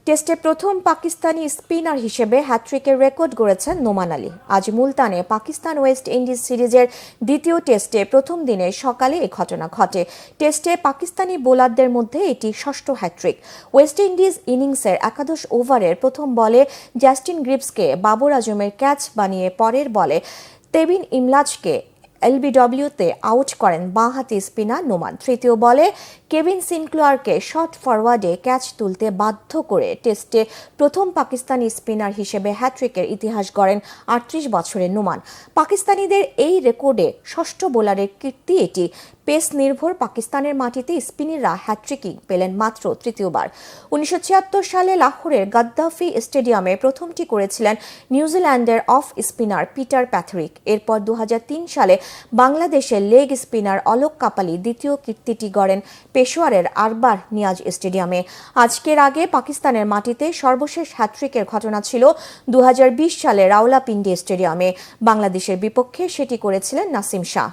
টেস্টে প্রথম পাকিস্তানি স্পিনার হিসেবে হ্যাট্রিকের রেকর্ড গড়েছেন নোমান আলী। আজ মুলতানে পাকিস্তান ওয়েস্ট ইন্ডিজ সিরিজের দ্বিতীয় টেস্টে প্রথম দিনে সকালে এই ঘটনা ঘটে। টেস্টে পাকিস্তানি বোলারদের মধ্যে এটি ষষ্ঠ হ্যাট্রিক। ওয়েস্ট ইন্ডিজ ইনিংসের একাদশ ওভারের প্রথম বলে জাস্টিন গ্রিভসকে বাবর আজমের ক্যাচ বানিয়ে পরের বলে তেবিন ইমলাজকে এলবিডব্লিউতে আউট করেন বাঁহাতি স্পিনার নোমান। তৃতীয় বলে কেভিন সিনক্লেয়ারকে শর্ট ফরওয়ার্ডে ক্যাচ তুলতে বাধ্য করে টেস্টে প্রথম পাকিস্তানি স্পিনার হিসেবে হ্যাট্রিকের ইতিহাস গড়েন ৩৮ বছরের নোমান। পাকিস্তানিদের এই রেকর্ডে ষষ্ঠ বোলারের কীর্তি এটি। পেস নির্ভর পাকিস্তানের মাটিতে স্পিনাররা হ্যাট্রিকিং পেলেন মাত্র তৃতীয়বার। ১৯৭৬ সালে লাহোরের গাদ্দাফি স্টেডিয়ামে প্রথমটি করেছিলেন নিউজিল্যান্ডের অফ স্পিনার পিটার প্যাথরিক। এরপর ২০০৩ সালে বাংলাদেশের লেগ স্পিনার অলোক কাপালি দ্বিতীয় কীর্তিটি গড়েন পেশোয়ারের আরবার নিয়াজ স্টেডিয়ামে। আজকের আগে পাকিস্তানের মাটিতে সর্বশেষ হ্যাট্রিকের ঘটনা ছিল ২০২০ সালে রাওয়ালপিন্ডি স্টেডিয়ামে। বাংলাদেশের বিপক্ষে সেটি করেছিলেন নাসিম শাহ।